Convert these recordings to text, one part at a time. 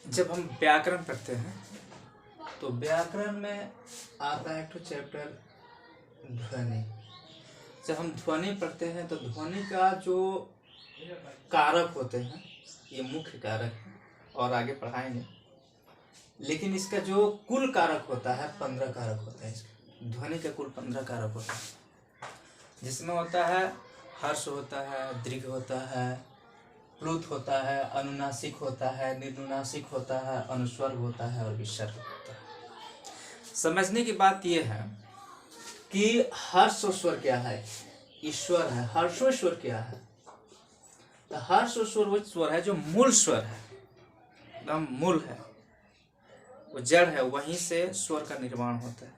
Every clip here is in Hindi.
जब हम व्याकरण पढ़ते हैं तो व्याकरण में आता है एक तो चैप्टर ध्वनि। जब हम ध्वनि पढ़ते हैं तो ध्वनि का जो कारक होते हैं ये मुख्य कारक है और आगे पढ़ाएंगे, लेकिन इसका जो कुल कारक होता है 15 कारक होता है। इसका ध्वनि का कुल 15 कारक होता है, जिसमें होता है हर्ष होता है, दीर्घ होता है, प्लुत होता है, अनुनासिक होता है, निर्नुनासिक होता है, अनुस्वर होता है और विसर्ग होता है। समझने की बात यह है कि हर्ष और स्वर क्या है, ईश्वर है। हर्षोस्वर क्या है, तो हर्ष और स्वर वो स्वर है जो मूल स्वर है, एकदम मूल है, वो जड़ है, वहीं से स्वर का निर्माण होता है।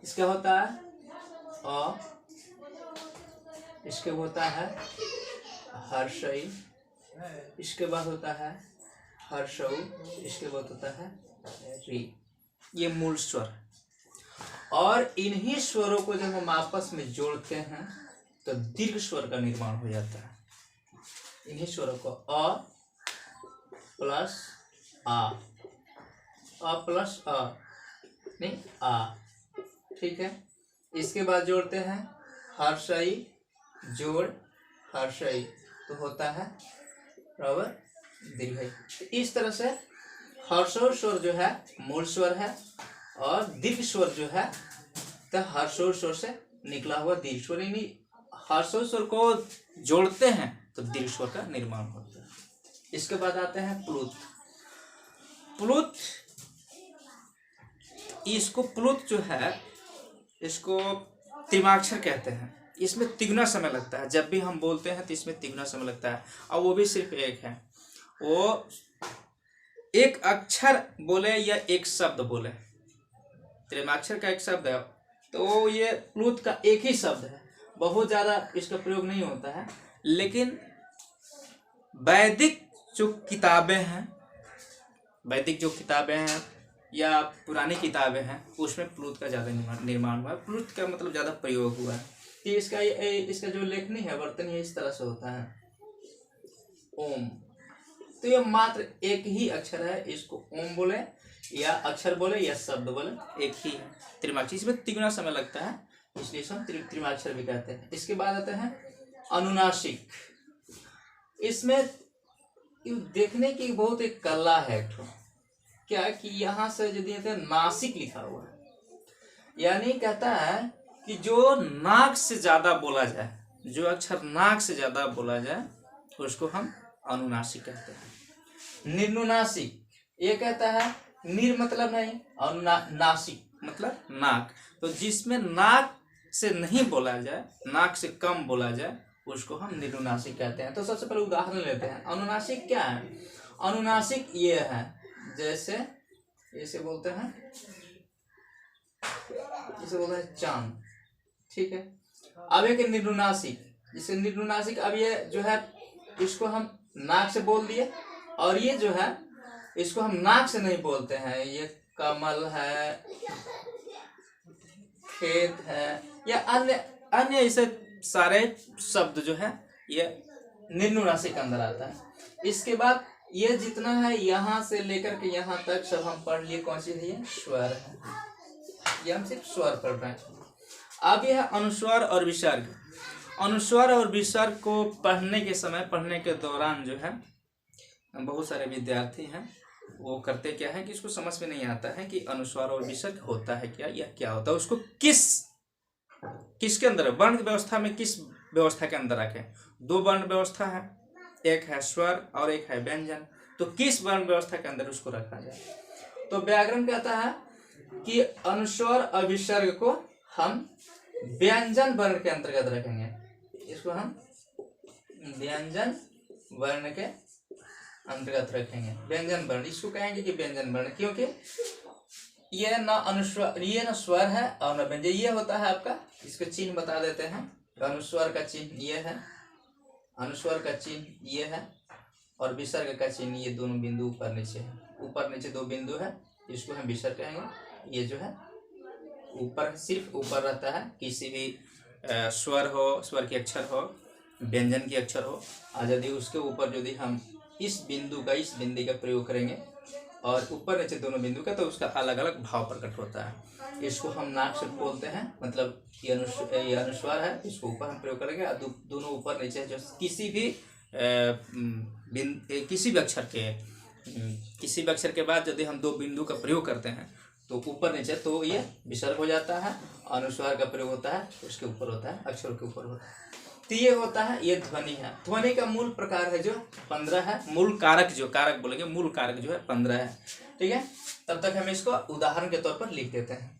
इसका होता है अ, इसके होता है हर्षई, इसके बाद होता है हर्षौ, इसके बाद होता है री। ये मूल स्वर, और इन्हीं स्वरों को जब हम आपस में जोड़ते हैं तो दीर्घ स्वर का निर्माण हो जाता है। इन्हीं स्वरों को अ प्लस आ, अ प्लस अ नहीं आ, ठीक है। इसके बाद जोड़ते हैं हर्षई जोड़ हर्षई, तो होता है बराबर दीर्घई। इस तरह से हर्षो स्वर जो है मूल स्वर है और दीर्घ स्वर जो है तो हर्षो स्वर से निकला हुआ दीर्घ स्वर, यानी हर्षो स्वर को जोड़ते हैं तो दीर्घ स्वर का निर्माण होता है। इसके बाद आते हैं प्लुत। प्लुत, इसको प्लुत जो है इसको त्रिमाक्षर कहते हैं। इसमें तिगुना समय लगता है, जब भी हम बोलते हैं तो इसमें तिगुना समय लगता है, और वो भी सिर्फ एक है। वो एक अक्षर बोले या एक शब्द बोले, त्रिमाक्षर का एक शब्द है तो ये प्लुत का एक ही शब्द है, बहुत ज़्यादा इसका प्रयोग नहीं होता है। लेकिन वैदिक जो किताबें हैं, वैदिक जो किताबें हैं या पुरानी किताबें हैं उसमें प्लुत का ज़्यादा निर्माण हुआ है, प्लुत का मतलब ज़्यादा प्रयोग हुआ है। कि इसका जो लेखनी है वर्तन है इस तरह से होता है ओम, तो ये मात्र एक ही अक्षर है, इसको ओम बोले या अक्षर बोले या शब्द बोले एक ही है, त्रिमाक्षर। इसमें तिगुना समय लगता है इसलिए हम त्रिमाक्षर भी कहते हैं। इसके बाद आते हैं अनुनासिक। इसमें देखने की बहुत एक कला है क्या कि यहाँ से यदि नासिक लिखा हुआ है, यानी कहता है कि जो नाक से ज्यादा बोला जाए, जो अक्षर नाक से ज्यादा बोला जाए उसको हम अनुनासिक कहते हैं। निर्नुनासिक, ये कहता है निर मतलब नहीं, अनुनासिक मतलब नाक, तो जिसमें नाक से नहीं बोला जाए, नाक से कम बोला जाए उसको हम निर्नुनासिक कहते हैं। तो सबसे पहले उदाहरण लेते हैं। अनुनासिक क्या है? अनुनासिक ये है, जैसे इसे बोलते हैं चांद, ठीक है। अब एक निर्नुनासिक, जिसे निर्नुनासिक, अब ये जो है इसको हम नाक से बोल दिए, और ये जो है इसको हम नाक से नहीं बोलते हैं। ये कमल है, खेत है, या अन्य अन्य ऐसे सारे शब्द जो है ये निर्नुनासिक के अंदर आता है। इसके बाद ये जितना है यहाँ से लेकर के यहाँ तक सब हम पढ़ लिए, कौन सी है? ये स्वर है, ये हम सिर्फ स्वर पढ़ रहे हैं। अब यह अनुस्वर और विसर्ग। अनुस्वर और विसर्ग को पढ़ने के समय, पढ़ने के दौरान जो है बहुत सारे विद्यार्थी हैं वो करते क्या है कि इसको समझ में नहीं आता है कि अनुस्वर और विसर्ग होता है क्या या क्या होता है, उसको किसके अंदर, वर्ण व्यवस्था में किस व्यवस्था के अंदर रखें। दो वर्ण व्यवस्था है, एक है स्वर और एक है व्यंजन, तो किस वर्ण व्यवस्था के अंदर उसको रखा जाए। तो व्याकरण कहता है कि अनुस्वर और विसर्ग को हम व्यंजन वर्ण के अंतर्गत रखेंगे, इसको हम व्यंजन वर्ण के अंतर्गत रखेंगे। व्यंजन वर्ण इसको कहेंगे कि व्यंजन वर्ण, क्योंकि ये न अनुस्वर, ये न स्वर है और न व्यंजन। ये होता है आपका, इसको चिन्ह बता देते हैं। अनुस्वर का चिन्ह ये है, अनुस्वर का चिन्ह ये है, और विसर्ग का चिन्ह ये दोनों बिंदु ऊपर नीचे है। ऊपर नीचे दो बिंदु है, इसको हम विसर्ग कहेंगे। ये जो है ऊपर, सिर्फ ऊपर रहता है, किसी भी स्वर हो, स्वर के अक्षर हो, व्यंजन के अक्षर हो, और यदि उसके ऊपर यदि हम इस बिंदु का इस बिंदी का प्रयोग करेंगे और ऊपर नीचे दोनों बिंदु का, तो उसका अलग अलग भाव प्रकट होता है। इसको हम नाक से बोलते हैं, मतलब ये अनुस्वार है, इसको ऊपर हम प्रयोग करेंगे। दोनों ऊपर नीचे जो किसी भी किसी भी अक्षर के बाद यदि हम दो बिंदु का प्रयोग करते हैं तो ऊपर नीचे, तो ये विसर्ग हो जाता है। अनुस्वार का प्रयोग होता है उसके ऊपर होता है, अक्षरों के ऊपर होता है। तो ये होता है, ये ध्वनि है। ध्वनि का मूल प्रकार है जो 15 है। मूल कारक, जो कारक बोलेंगे, मूल कारक जो है 15 है। ठीक है, तब तक हम इसको उदाहरण के तौर पर लिख देते हैं।